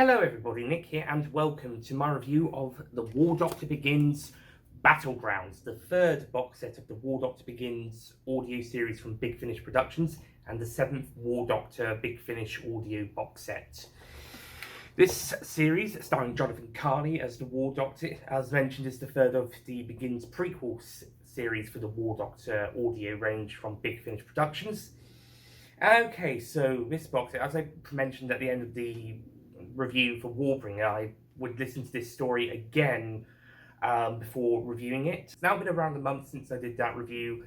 Hello everybody, Nick here, and welcome to my review of the War Doctor Begins Battlegrounds, the third box set of the War Doctor Begins audio series from Big Finish Productions, and the seventh War Doctor Big Finish audio box set. This series, starring Jonathan Carney as the War Doctor, as mentioned, is the third of the Begins prequel series for the War Doctor audio range from Big Finish Productions. Okay, so this box set, as I mentioned at the end of the review for Warbringer, I would listen to this story again before reviewing it. It's now been around a month since I did that review,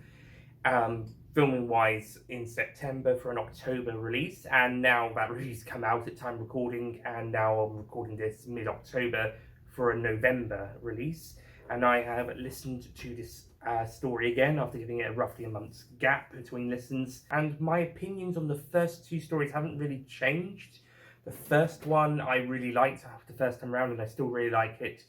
filming wise in September for an October release, and now that review's come out at time recording, and now I'm recording this mid-October for a November release, and I have listened to this story again after giving it roughly a month's gap between listens, and my opinions on the first two stories haven't really changed. The first one I really liked the first time around, and I still really like it.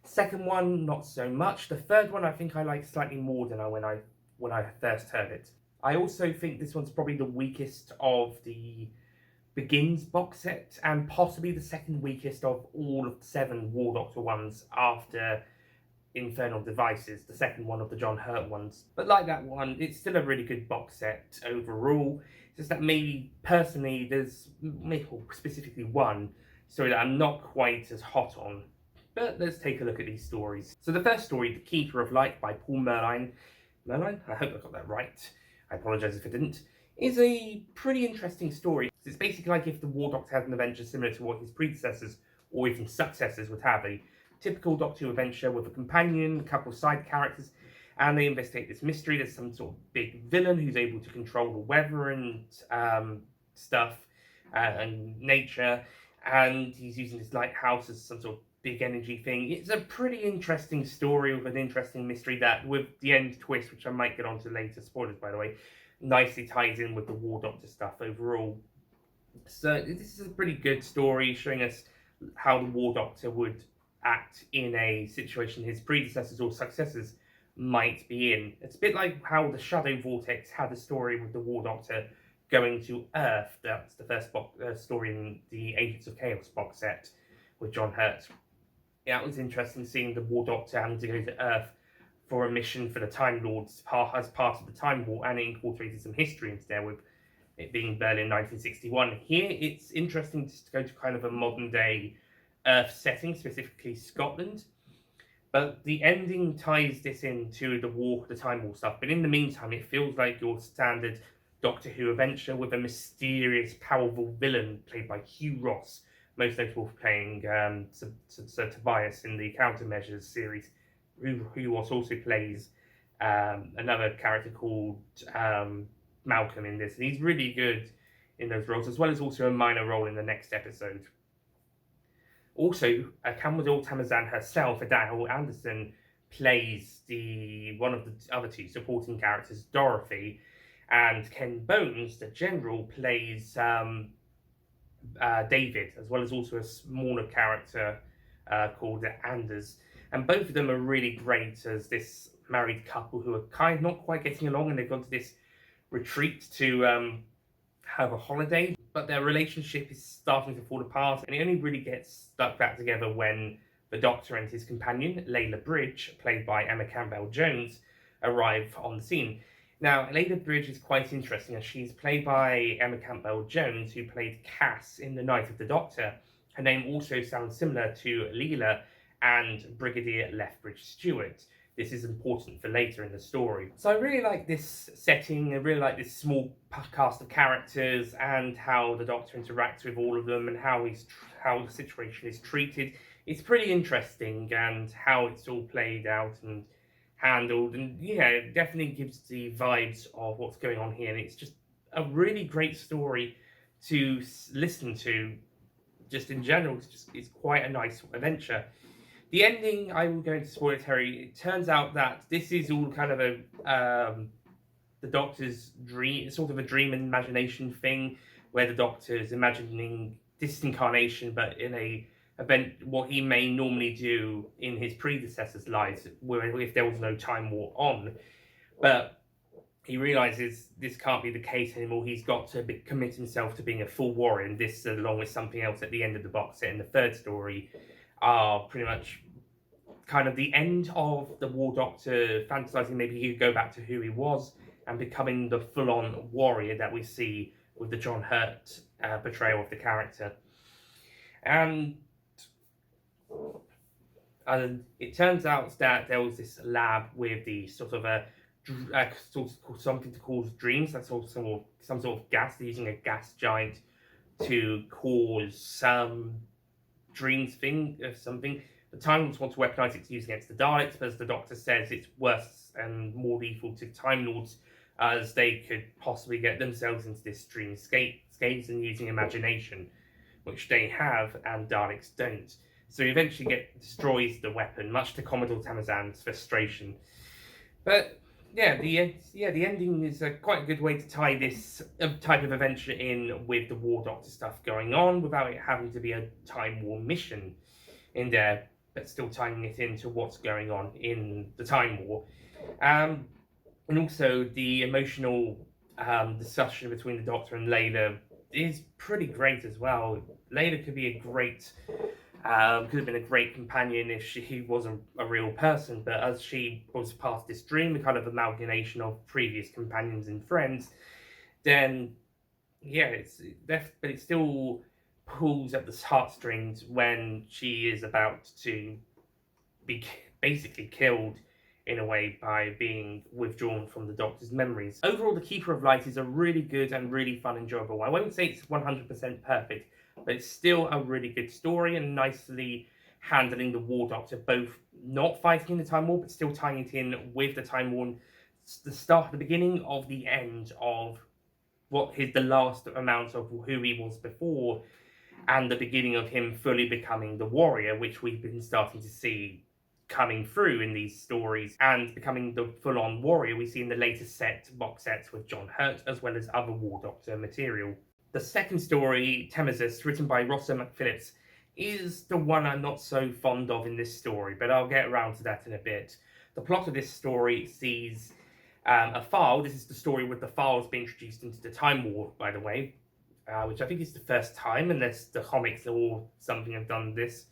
Second one, not so much. The third one I think I like slightly more than when I first heard it. I also think this one's probably the weakest of the Begins box set, and possibly the second weakest of all of the 7 War Doctor ones after Infernal Devices, the second one of the John Hurt ones. But like that one, it's still a really good box set overall. It's just that maybe personally there's specifically one story that I'm not quite as hot on. But let's take a look at these stories. So the first story, The Keeper of Light by Paul Merline, I hope I got that right, I apologise if I didn't, is a pretty interesting story. It's basically like if the War Doctor had an adventure similar to what his predecessors or even successors would have, a typical Doctor Who adventure with a companion, a couple of side characters, and they investigate this mystery. There's some sort of big villain who's able to control the weather and stuff and nature, and he's using this lighthouse as some sort of big energy thing. It's a pretty interesting story with an interesting mystery that, with the end twist, which I might get onto later, spoilers by the way, nicely ties in with the War Doctor stuff overall. So this is a pretty good story showing us how the War Doctor would act in a situation his predecessors or successors might be in. It's a bit like how the Shadow Vortex had a story with the War Doctor going to Earth. That's the first story in the Agents of Chaos box set with John Hurt. Yeah, it was interesting seeing the War Doctor having to go to Earth for a mission for the Time Lords as part of the Time War, and it incorporated some history into there, with it being Berlin 1961. Here it's interesting just to go to kind of a modern day Earth setting, specifically Scotland. But the ending ties this into the Time War stuff. But in the meantime, it feels like your standard Doctor Who adventure with a mysterious, powerful villain played by Hugh Ross, most notable for playing Sir Tobias in the Countermeasures series. Hugh Ross also plays another character called Malcolm in this, and he's really good in those roles, as well as also a minor role in the next episode. Also, Commodore Tamazan herself, Adele Anderson, plays one of the other two supporting characters, Dorothy, and Ken Bones, the General, plays David, as well as also a smaller character called Anders. And both of them are really great as this married couple who are not quite getting along, and they've gone to this retreat to have a holiday, but their relationship is starting to fall apart, and it only really gets stuck back together when the Doctor and his companion, Layla Bridge, played by Emma Campbell-Jones, arrive on the scene. Now, Layla Bridge is quite interesting, as she's played by Emma Campbell-Jones, who played Cass in The Night of the Doctor. Her name also sounds similar to Leela and Brigadier Lethbridge Stewart. This is important for later in the story. So I really like this setting, I really like this small cast of characters, and how the Doctor interacts with all of them, and how the situation is treated. It's pretty interesting, and how it's all played out and handled, and yeah, it definitely gives the vibes of what's going on here, and it's just a really great story to listen to. Just in general, it's quite a nice adventure. The ending, I will go into spoiler territory. It turns out that this is all kind of the Doctor's dream, sort of a dream and imagination thing, where the Doctor is imagining disincarnation, but in a event what he may normally do in his predecessors' lives, where if there was no Time War on. But he realizes this can't be the case anymore. He's got to commit himself to being a full warrior, and this, along with something else at the end of the box set in the third story, are pretty much kind of the end of the War Doctor fantasizing maybe he could go back to who he was and becoming the full-on warrior that we see with the John Hurt portrayal of the character. And it turns out that there was this lab with the sort of something to cause dreams. That's also some sort of gas. They're using a gas giant to cause some dreams thing of something. The Time Lords want to weaponize it to use against the Daleks, but as the Doctor says, it's worse and more lethal to Time Lords, as they could possibly get themselves into this dreamscapes and using imagination, which they have and Daleks don't. So he eventually destroys the weapon, much to Commodore Tamazan's frustration. But yeah, the ending is quite a good way to tie this type of adventure in with the War Doctor stuff going on, without it having to be a Time War mission in there, but still tying it into what's going on in the Time War. And also the emotional discussion between the Doctor and Layla is pretty great as well. Layla could have been a great companion if she wasn't a real person, but as she was past this dream, a kind of amalgamation of previous companions and friends, then yeah, but it still pulls at the heartstrings when she is about to be basically killed in a way by being withdrawn from the Doctor's memories. Overall, The Keeper of Light is a really good and really fun, enjoyable one. I won't say it's 100% perfect, but it's still a really good story and nicely handling the War Doctor, both not fighting in the Time War, but still tying it in with the Time War, the beginning of the end of the last amount of who he was before, and the beginning of him fully becoming the warrior, which we've been starting to see coming through in these stories, and becoming the full-on warrior we see in the latest box sets with John Hurt, as well as other War Doctor material. The second story, Temesis, written by Rossa McPhillips, is the one I'm not so fond of in this story, but I'll get around to that in a bit. The plot of this story sees a file. This is the story with the files being introduced into the Time War, by the way, which I think is the first time, unless the comics or something have done this.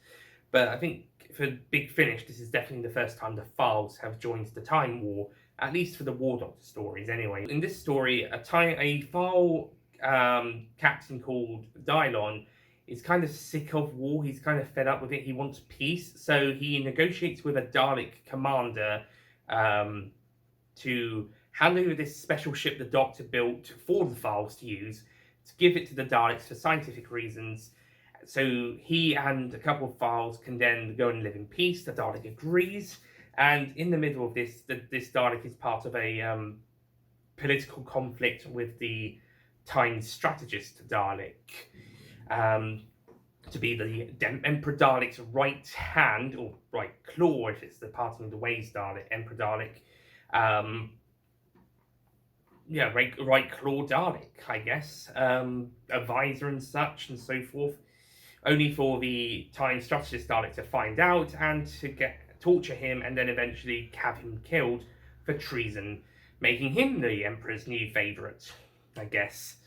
But I think for Big Finish, this is definitely the first time the files have joined the Time War, at least for the War Doctor stories anyway. In this story, a file captain called Dylon is kind of sick of war. He's kind of fed up with it. He wants peace, so he negotiates with a Dalek commander to hand over this special ship the Doctor built for the files to use, to give it to the Daleks for scientific reasons, so he and a couple of files can then go and live in peace. The Dalek agrees, and in the middle of this, this Dalek is part of a political conflict with the Time Strategist Dalek, to be the Emperor Dalek's right hand, or right claw if it's the Parting of the Ways Dalek, Emperor Dalek. Right claw Dalek, I guess. Advisor and such and so forth. Only for the Time Strategist Dalek to find out and to torture him and then eventually have him killed for treason, making him the Emperor's new favourite, I guess.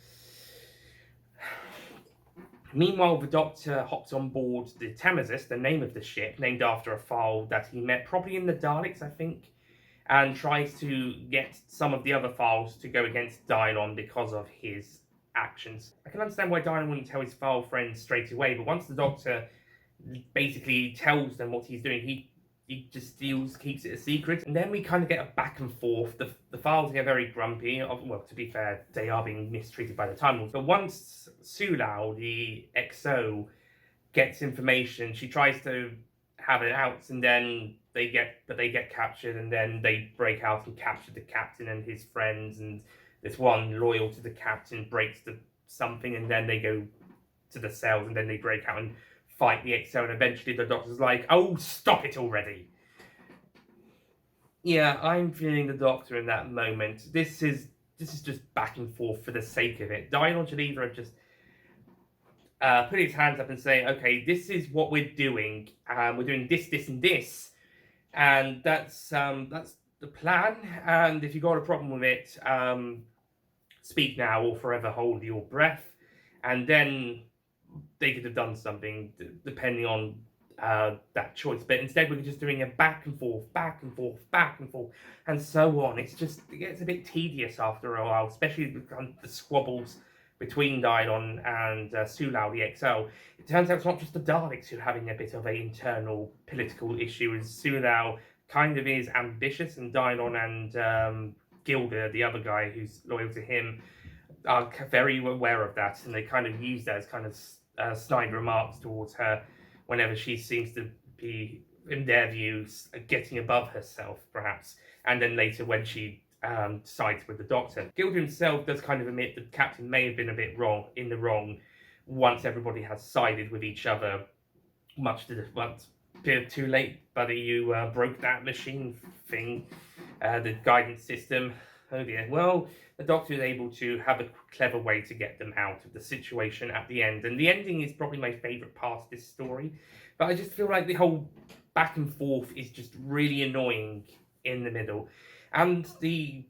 Meanwhile, the Doctor hops on board the Temesis, the name of the ship, named after a file that he met probably in the Daleks, I think, and tries to get some of the other files to go against Dylon because of his actions. I can understand why Dylon wouldn't tell his file friends straight away, but once the Doctor basically tells them what he's doing, he just keeps it a secret. And then we kind of get a back and forth. The files get very grumpy. Well, to be fair, they are being mistreated by the Time Lords. But once Sulao, the XO, gets information, she tries to have it out, and then they get captured, and then they break out and capture the captain and his friends, and this one loyal to the captain breaks something, and then they go to the cells, and then they break out and fight the XO, and eventually the Doctor's like, "Oh, stop it already." Yeah, I'm feeling the Doctor in that moment. This is just back and forth for the sake of it. Dylon should either have just put his hands up and say, "Okay, this is what we're doing. We're doing this, this, and this," and that's the plan, and if you got a problem with it, speak now or forever hold your breath. And then they could have done something depending on that choice. But instead, we're just doing a back and forth, back and forth, back and forth, and so on. It gets a bit tedious after a while, especially with the squabbles between Dylon and Sulao the XL. It turns out it's not just the Daleks who are having a bit of an internal political issue, as Sulao kind of is ambitious, and Dylon and Gilder, the other guy who's loyal to him, are very aware of that, and they kind of use that as kind of snide remarks towards her whenever she seems to be, in their views, getting above herself, perhaps. And then later when she sides with the Doctor. Gilder himself does kind of admit that Captain may have been a bit in the wrong once everybody has sided with each other, much to the bit too late, buddy, you broke that machine thing, the guidance system. Oh dear. Well, the Doctor is able to have a clever way to get them out of the situation at the end. And the ending is probably my favourite part of this story. But I just feel like the whole back and forth is just really annoying in the middle. And the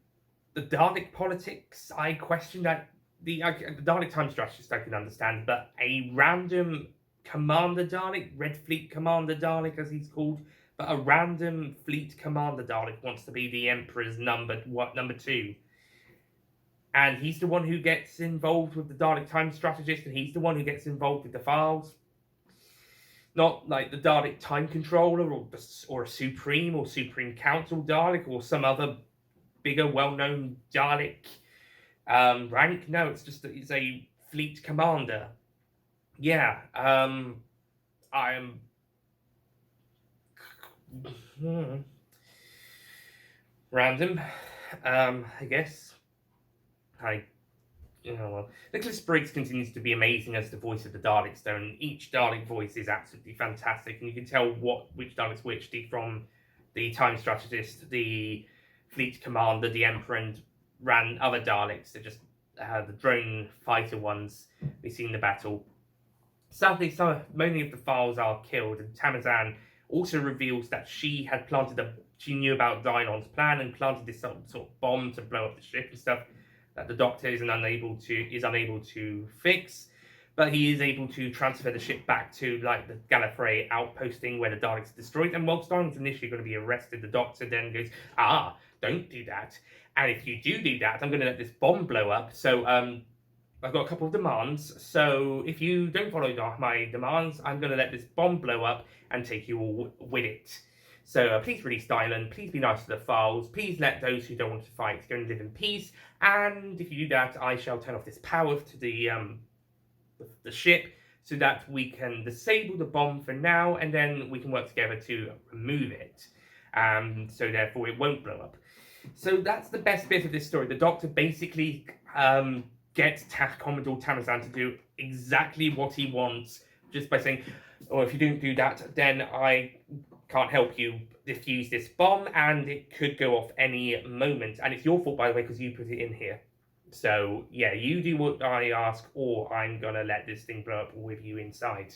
Dalek politics, I question that. The Dalek time strategist I can understand, but a random Commander Dalek, Red Fleet Commander Dalek as he's called, but a random Fleet Commander Dalek wants to be the Emperor's number 2. And he's the one who gets involved with the Dalek time strategist, and he's the one who gets involved with the files. Not like the Dalek time controller or a Supreme or Supreme Council Dalek or some other bigger well-known Dalek rank. No, it's just that he's a fleet commander. Yeah, I am random, I guess. Nicholas Briggs continues to be amazing as the voice of the Dalek Stone. Each Dalek voice is absolutely fantastic, and you can tell which Dalek's which, from the Time Strategist, the Fleet Commander, the Emperor, and other Daleks. They're just the drone fighter ones we see in the battle. Sadly, many of the files are killed, and Tamazan also reveals that she knew about Dylon's plan and planted this sort of bomb to blow up the ship and stuff that the Doctor is unable to fix. But he is able to transfer the ship back to like the Gallifrey outposting where the Daleks are destroyed. And whilst Dylon's initially going to be arrested, the Doctor then goes, don't do that. And if you do that, I'm going to let this bomb blow up. So I've got a couple of demands. So if you don't follow my demands, I'm going to let this bomb blow up and take you all with it. So please release Dylon, please be nice to the files, please let those who don't want to fight go and live in peace, and if you do that, I shall turn off this power to the ship so that we can disable the bomb for now, and then we can work together to remove it, so therefore it won't blow up. So that's the best bit of this story. The Doctor basically gets Commodore Tamazan to do exactly what he wants, just by saying, if you don't do that, then I can't help you defuse this bomb, and it could go off any moment. And it's your fault, by the way, because you put it in here. So, yeah, you do what I ask, or I'm going to let this thing blow up with you inside.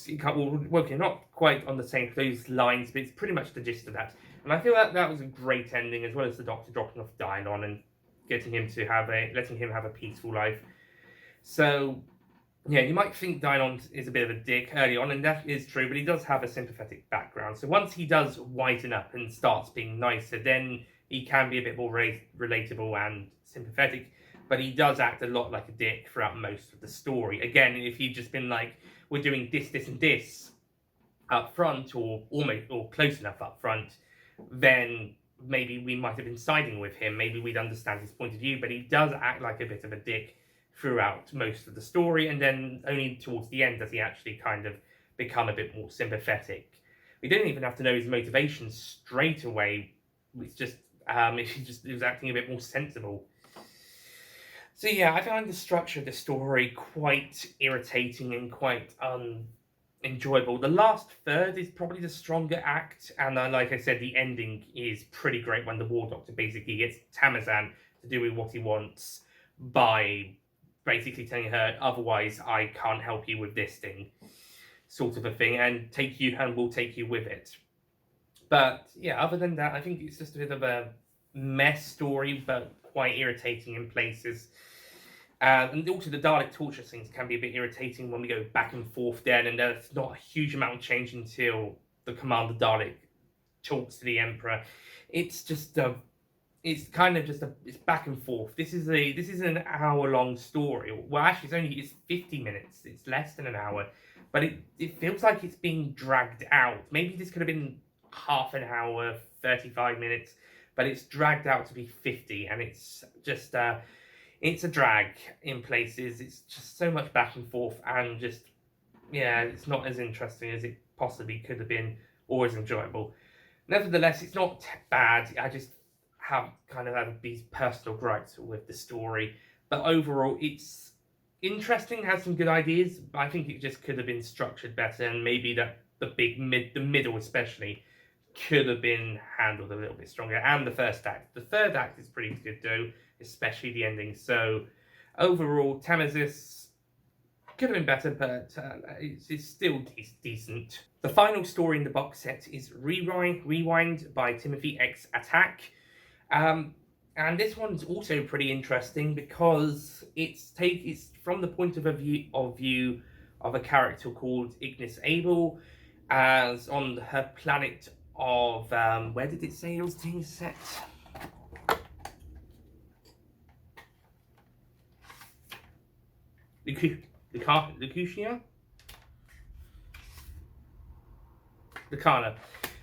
You're not quite on the same those lines, but it's pretty much the gist of that. And I feel that was a great ending, as well as the Doctor dropping off Dylon and letting him have a peaceful life. So, yeah, you might think Dylon is a bit of a dick early on, and that is true, but he does have a sympathetic background. So once he does wisen up and starts being nicer, then he can be a bit more relatable and sympathetic, but he does act a lot like a dick throughout most of the story. Again, if he'd just been like, we're doing this, this, and this up front, or close enough up front, then maybe we might have been siding with him. Maybe we'd understand his point of view, but he does act like a bit of a dick throughout most of the story, and then only towards the end does he actually kind of become a bit more sympathetic. We don't even have to know his motivations straight away. It's just he was acting a bit more sensible. So yeah, I find the structure of the story quite irritating and quite enjoyable. The last third is probably the stronger act, and like I said, the ending is pretty great when the War Doctor basically gets Tamazan to do what he wants by basically telling her, otherwise I can't help you with this thing, sort of a thing, and we'll take you with it. But yeah, other than that, I think it's just a bit of a mess story, but quite irritating in places. And also the Dalek torture scenes can be a bit irritating when we go back and forth then, and there's not a huge amount of change until the Commander Dalek talks to the Emperor. It's just it's kind of just it's back and forth. This is an hour-long story. Well, actually, it's 50 minutes. It's less than an hour, but it feels like it's being dragged out. Maybe this could have been half an hour, 35 minutes, but it's dragged out to be 50, and it's just it's a drag in places. It's just so much back and forth, and just yeah, it's not as interesting as it possibly could have been, or as enjoyable. Nevertheless, it's not bad. I just have kind of had these personal gripes with the story, but overall, it's interesting. Has some good ideas. But I think it just could have been structured better, and maybe the middle especially could have been handled a little bit stronger. And the first act, the third act is pretty good though, especially the ending. So overall, Tamesis could have been better, but it's still decent. The final story in the box set is Rewind by Timothy X Attack. And this one's also pretty interesting because it's from the point of view of a character called Ignis Abel, as on her planet of where did it say it was being set? Lucutia? Lucana.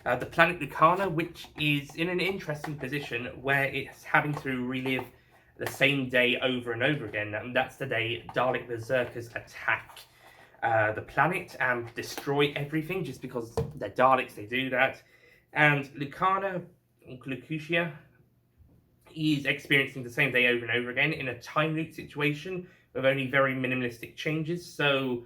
The planet Lucana, which is in an interesting position where it's having to relive the same day over and over again, and that's the day Dalek Berserkers attack the planet and destroy everything, just because they're Daleks, they do that. And Lucana, Lucutia, is experiencing the same day over and over again in a time loop situation with only very minimalistic changes. So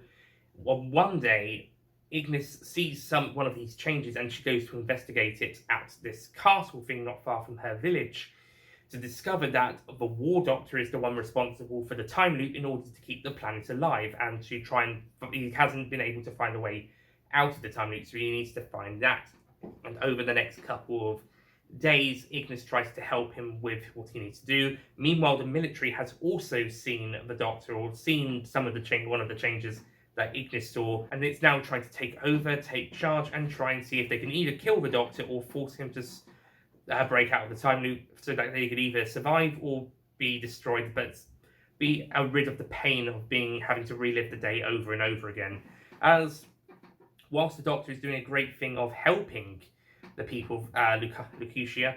one day, Ignis sees one of these changes, and she goes to investigate it at this castle thing not far from her village, to discover that the War Doctor is the one responsible for the time loop in order to keep the planet alive, and to try and he hasn't been able to find a way out of the time loop, so he needs to find that. And over the next couple of days, Ignis tries to help him with what he needs to do. Meanwhile, the military has also seen the Doctor, or seen some of one of the changes that Ignis saw, and it's now trying to take charge, and try and see if they can either kill the Doctor or force him to break out of the time loop, so that they could either survive or be destroyed, but be rid of the pain of having to relive the day over and over again. As whilst the Doctor is doing a great thing of helping the people of Lucutia,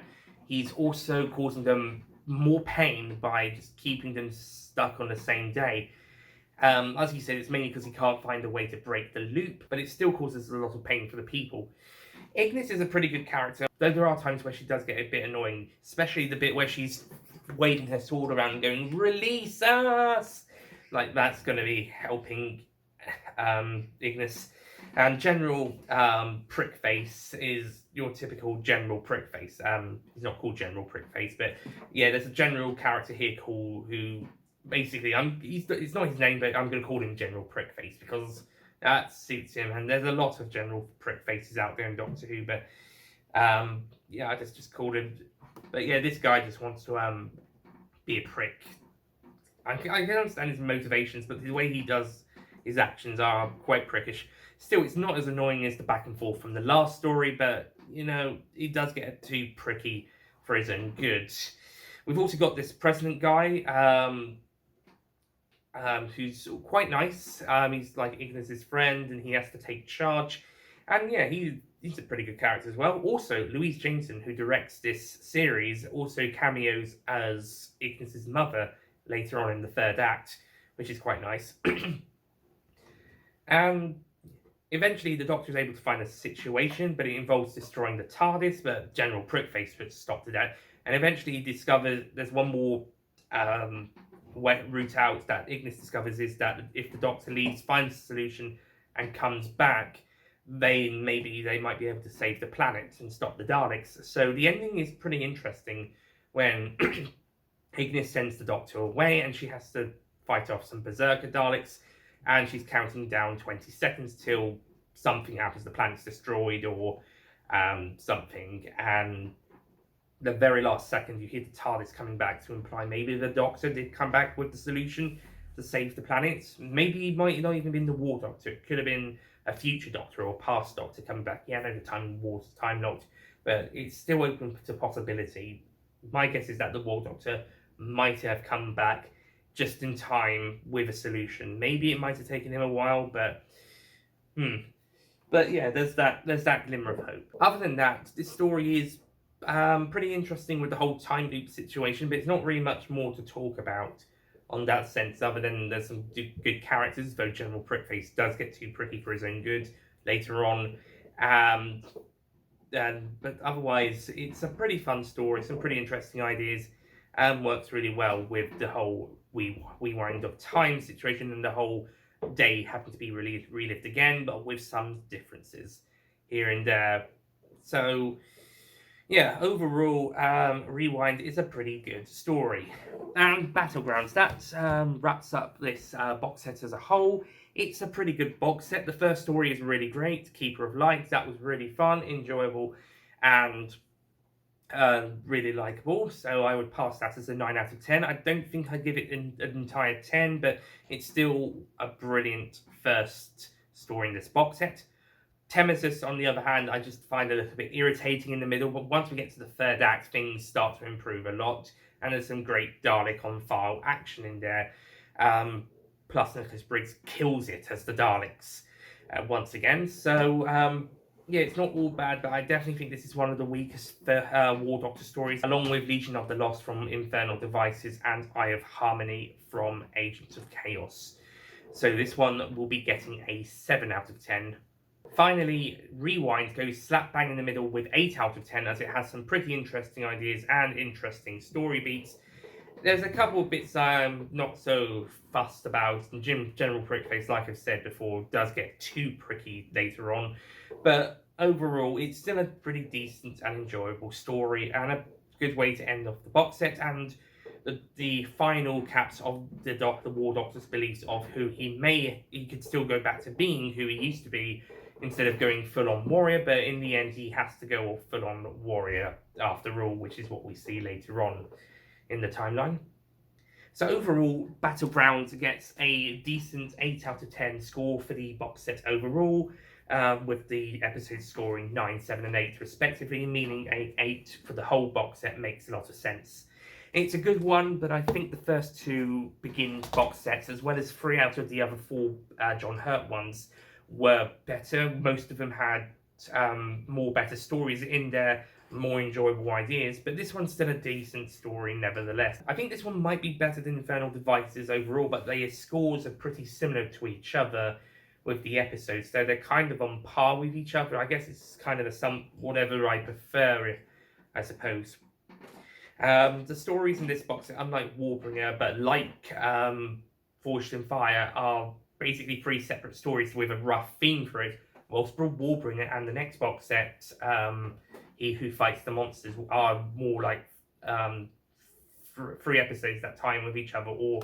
he's also causing them more pain by just keeping them stuck on the same day. As he said, it's mainly because he can't find a way to break the loop, but it still causes a lot of pain for the people. Ignis is a pretty good character, though there are times where she does get a bit annoying, especially the bit where she's waving her sword around and going, "Release us!" Like, that's going to be helping Ignis. And General Prickface is your typical General Prickface. He's not called General Prickface, but yeah, there's a general character here who basically, it's not his name, but I'm going to call him General Prickface because that suits him. And there's a lot of General Prickfaces out there in Doctor Who, but yeah, I just called him. But yeah, this guy just wants to be a prick. I can understand his motivations, but the way he does his actions are quite prickish. Still, it's not as annoying as the back and forth from the last story, but, you know, he does get too pricky for his own good. We've also got this president guy, who's quite nice. He's like Ignis's friend, and he has to take charge. And yeah, he's a pretty good character as well. Also, Louise Jameson, who directs this series, also cameos as Ignis's mother later on in the third act, which is quite nice. And eventually, the Doctor is able to find a situation, but it involves destroying the TARDIS, but General Prickface puts a stop to that. And eventually, he discovers there's one more route out that Ignis discovers, is that if the Doctor leaves, finds a solution, and comes back, maybe they might be able to save the planet and stop the Daleks. So the ending is pretty interesting when Ignis sends the Doctor away, and she has to fight off some Berserker Daleks, and she's counting down 20 seconds till something happens, the planet's destroyed, or something, and the very last second you hear the TARDIS coming back to imply maybe the Doctor did come back with the solution to save the planet. Maybe it might not even been the War Doctor. It could have been a future Doctor or past Doctor coming back. Yeah, I know the Time War's time locked, but it's still open to possibility. My guess is that the War Doctor might have come back just in time with a solution. Maybe it might have taken him a while, but But yeah, there's that glimmer of hope. Other than that, this story is pretty interesting with the whole time loop situation, but it's not really much more to talk about on that sense, other than there's some good characters, though General Prickface does get too pricky for his own good later on. But otherwise, it's a pretty fun story, some pretty interesting ideas, and works really well with the whole rewind of time situation and the whole day having to be relived again, but with some differences here and there. So yeah, overall, Rewind is a pretty good story. And Battlegrounds, that wraps up this box set as a whole. It's a pretty good box set. The first story is really great. Keeper of Light, that was really fun, enjoyable, and really likable. So I would pass that as a 9 out of 10. I don't think I'd give it an entire 10, but it's still a brilliant first story in this box set. Temesis, on the other hand, I just find a little bit irritating in the middle, but once we get to the third act, things start to improve a lot, and there's some great Dalek on file action in there. Plus, Nicholas Briggs kills it as the Daleks once again. So, yeah, it's not all bad, but I definitely think this is one of the weakest War Doctor stories, along with Legion of the Lost from Infernal Devices and Eye of Harmony from Agents of Chaos. So this one will be getting a 7 out of 10. Finally, Rewind goes slap bang in the middle with 8 out of 10, as it has some pretty interesting ideas and interesting story beats. There's a couple of bits I'm not so fussed about, and General Prickface, like I've said before, does get too pricky later on, but overall it's still a pretty decent and enjoyable story, and a good way to end off the box set, and the final caps of the War Doctor's beliefs of who he could still go back to being who he used to be, instead of going full-on warrior, but in the end he has to go full-on warrior after all, which is what we see later on in the timeline. So overall, Battlegrounds gets a decent 8 out of 10 score for the box set overall, with the episodes scoring 9, 7 and 8 respectively, meaning an 8 for the whole box set makes a lot of sense. It's a good one, but I think the first two Begins box sets, as well as 3 out of the other 4 John Hurt ones, were better. Most of them had more better stories in there, more enjoyable ideas, but this one's still a decent story nevertheless. I think this one might be better than Infernal Devices overall, but their scores are pretty similar to each other with the episodes, so they're kind of on par with each other. I guess it's kind of whatever I prefer, I suppose. The stories in this box, unlike Warbringer, but like Forged in Fire, are basically 3 separate stories with a rough theme for it, whilst Warbringer and the next box set, He Who Fights the Monsters, are more like 3 episodes that tie in with each other, or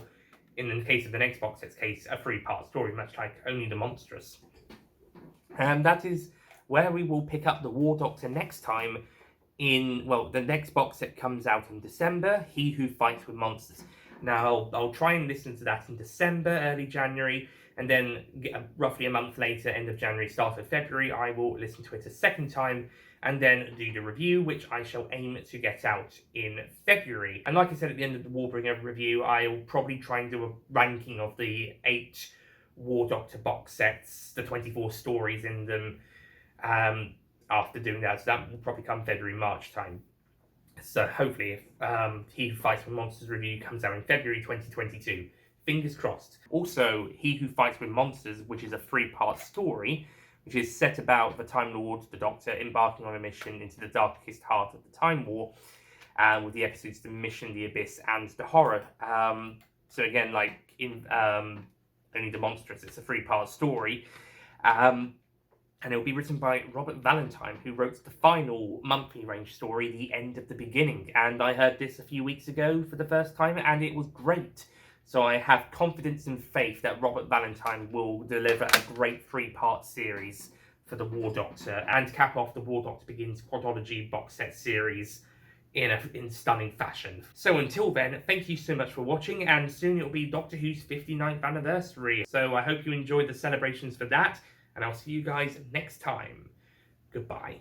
in the case of the next box set's case, a 3-part story, much like Only the Monstrous. And that is where we will pick up the War Doctor next time the next box set comes out in December, He Who Fights with Monsters. Now, I'll try and listen to that in December, early January, and then roughly a month later, end of January, start of February, I will listen to it a second time, and then do the review, which I shall aim to get out in February. And like I said at the end of the Warbringer review, I'll probably try and do a ranking of the 8 War Doctor box sets, the 24 stories in them, after doing that. So that will probably come February, March time. So hopefully, if He Who Fights with Monsters review comes out in February 2022, fingers crossed. Also, He Who Fights with Monsters, which is a 3-part story, which is set about the Time Lord, the Doctor, embarking on a mission into the darkest heart of the Time War, with the episodes The Mission, The Abyss, and The Horror. So again, like in Only the Monstrous, it's a 3-part story. And it will be written by Robert Valentine, who wrote the final monthly range story, The End of the Beginning. And I heard this a few weeks ago for the first time, and it was great. So I have confidence and faith that Robert Valentine will deliver a great 3-part series for the War Doctor and cap off the War Doctor Begins quadrilogy box set series in stunning fashion. So until then, thank you so much for watching, and soon it'll be Doctor Who's 59th anniversary. So I hope you enjoyed the celebrations for that, and I'll see you guys next time. Goodbye.